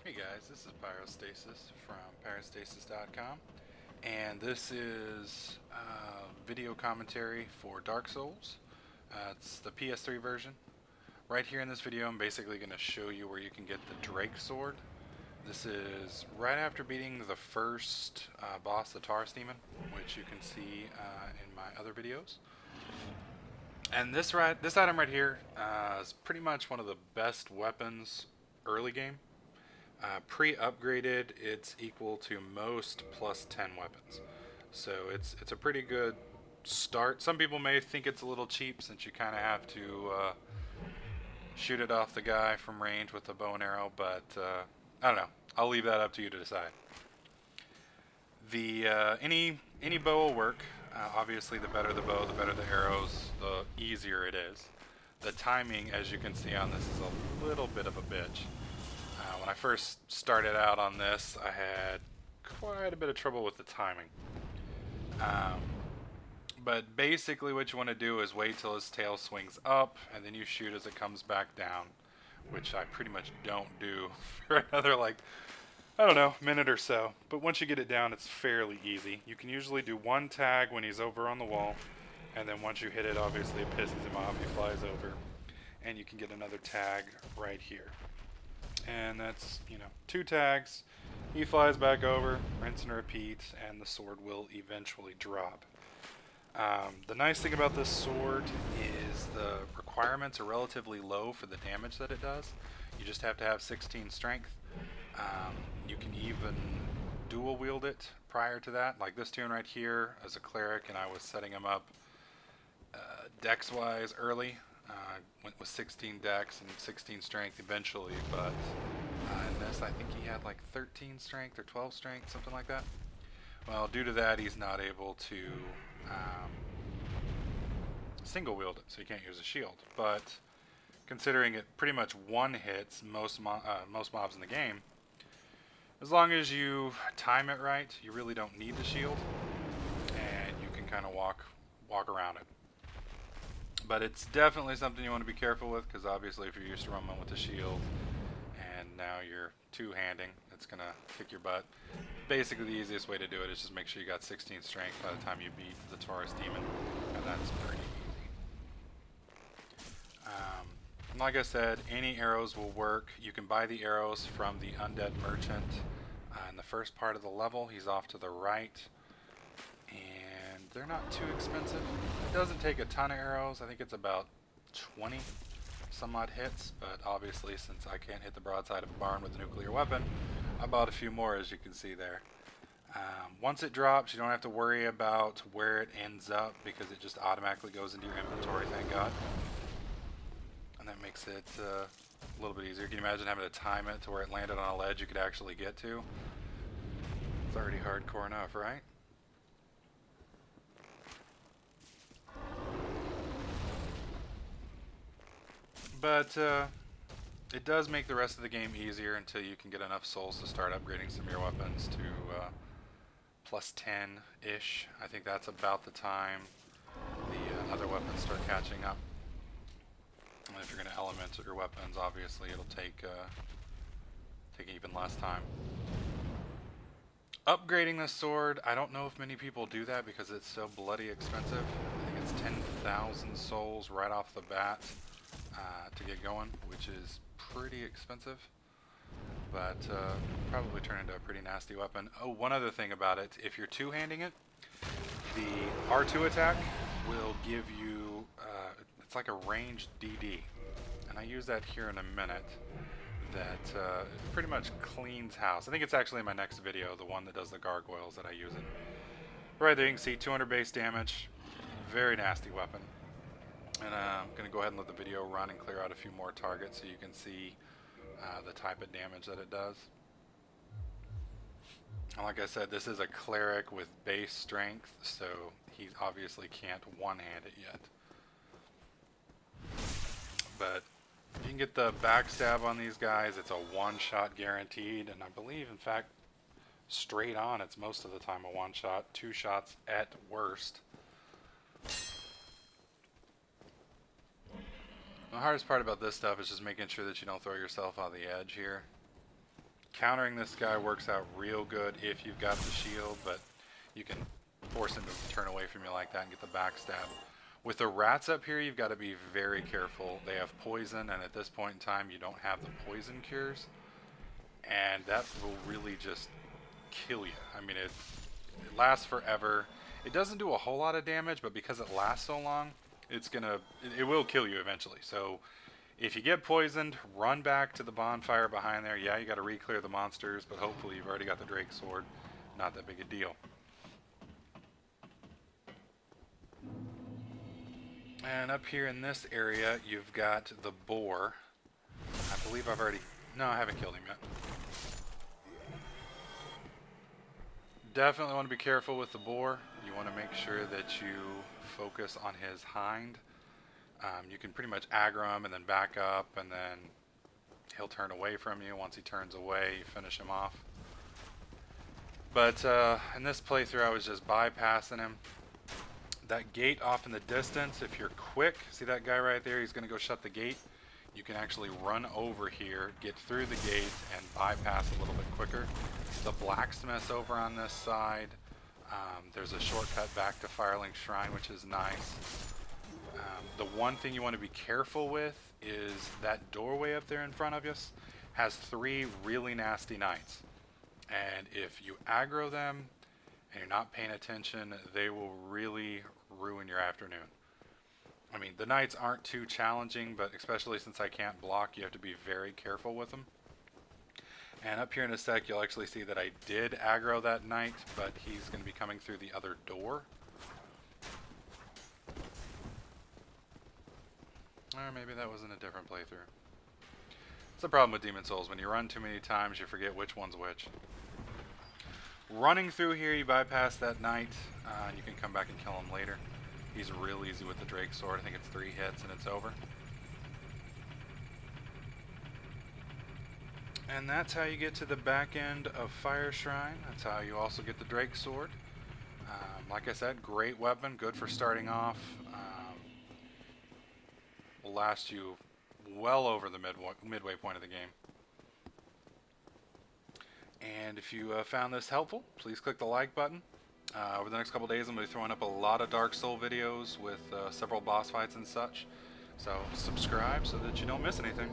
Hey guys, this is Pyrostasis from pyrostasis.com, and this is video commentary for Dark Souls. It's the PS3 version. Right here in this video, I'm basically going to show you where you can get the Drake Sword. This is right after beating the first boss, the Taurus Demon, which you can see in my other videos. And this item right here is pretty much one of the best weapons early game. Pre-upgraded, it's equal to most plus 10 weapons. So it's a pretty good start. Some people may think it's a little cheap since you kind of have to shoot it off the guy from range with a bow and arrow, but I don't know. I'll leave that up to you to decide. The any bow will work. Obviously, the better the bow, the better the arrows, the easier it is. The timing, as you can see on this, is a little bit of a bitch. When I first started out on this, I had quite a bit of trouble with the timing. But basically what you want to do is wait till his tail swings up, and then you shoot as it comes back down, which I pretty much don't do for another, like, I don't know, minute or so. But once you get it down, it's fairly easy. You can usually do one tag when he's over on the wall, and then once you hit it, obviously it pisses him off, he flies over, and you can get another tag right here. And that's, you know, 2 tags. He flies back over, rinse and repeat, and the sword will eventually drop. The nice thing about this sword is the requirements are relatively low for the damage that it does. You just have to have 16 strength. You can even dual wield it prior to that. Like this tune right here as a cleric, and I was setting him up dex-wise early. Went with 16 dex and 16 strength eventually, but in this I think he had like 13 strength or 12 strength, something like that. Well, due to that, he's not able to single wield it, so he can't use a shield. But considering it pretty much one hits most mobs in the game, as long as you time it right, you really don't need the shield, and you can kind of walk around it. But it's definitely something you want to be careful with, because obviously if you're used to running with a shield and now you're two-handing, it's going to kick your butt. Basically the easiest way to do it is just make sure you got 16 strength by the time you beat the Taurus Demon, and that's pretty easy. Like I said, any arrows will work. You can buy the arrows from the Undead Merchant in the first part of the level. He's off to the right. And they're not too expensive. It doesn't take a ton of arrows. I think it's about 20 some odd hits, but obviously since I can't hit the broadside of a barn with a nuclear weapon, I bought a few more, as you can see there. Once it drops, you don't have to worry about where it ends up because it just automatically goes into your inventory, thank God. And that makes it a little bit easier. Can you imagine having to time it to where it landed on a ledge you could actually get to? It's already hardcore enough, right? But it does make the rest of the game easier until you can get enough souls to start upgrading some of your weapons to plus 10-ish. I think that's about the time the other weapons start catching up. And if you're going to element your weapons, obviously it'll take even less time. Upgrading the sword, I don't know if many people do that because it's so bloody expensive. I think it's 10,000 souls right off the bat to get going, which is pretty expensive, but probably turn into a pretty nasty weapon. Oh, one other thing about it, if you're two-handing it, the R2 attack will give you, it's like a ranged DD, and I use that here in a minute. That pretty much cleans house. I think it's actually in my next video, the one that does the gargoyles, that I use it. Right there you can see 200 base damage, very nasty weapon. And I'm going to go ahead and let the video run and clear out a few more targets so you can see the type of damage that it does. And like I said, this is a cleric with base strength, so he obviously can't one-hand it yet. But if you can get the backstab on these guys, it's a one-shot guaranteed, and I believe, in fact, straight on, it's most of the time a one-shot, 2 shots at worst. The hardest part about this stuff is just making sure that you don't throw yourself on the edge here. Countering this guy works out real good if you've got the shield, but you can force him to turn away from you like that and get the backstab. With the rats up here, you've got to be very careful. They have poison, and at this point in time, you don't have the poison cures. And that will really just kill you. I mean, it lasts forever. It doesn't do a whole lot of damage, but because it lasts so long, it will kill you eventually. So if you get poisoned, run back to the bonfire behind there. Yeah, you got to re-clear the monsters, but hopefully you've already got the Drake Sword. Not that big a deal. And up here in this area, you've got the boar. I believe I've already... No, I haven't killed him yet. Definitely want to be careful with the boar. You want to make sure that you focus on his hind. You can pretty much aggro him and then back up, and then he'll turn away from you. Once he turns away, you finish him off. But in this playthrough, I was just bypassing him. That gate off in the distance, if you're quick, see that guy right there? He's going to go shut the gate. You can actually run over here, get through the gate, and bypass a little bit quicker. The blacksmith over on this side. There's a shortcut back to Firelink Shrine, which is nice. The one thing you want to be careful with is that doorway up there in front of us has 3 really nasty knights. And if you aggro them and you're not paying attention, they will really ruin your afternoon. I mean, the knights aren't too challenging, but especially since I can't block, you have to be very careful with them. And up here in a sec, you'll actually see that I did aggro that knight, but he's going to be coming through the other door. Or maybe that was in a different playthrough. It's the problem with Demon Souls. When you run too many times, you forget which one's which. Running through here, you bypass that knight, and you can come back and kill him later. He's real easy with the Drake Sword. I think it's 3 hits and it's over. And that's how you get to the back end of Fire Shrine. That's how you also get the Drake Sword. Like I said, great weapon, good for starting off. Will last you well over the midway point of the game. And if you found this helpful, please click the like button. Over the next couple days, I'm going to be throwing up a lot of Dark Soul videos with several boss fights and such. So subscribe so that you don't miss anything.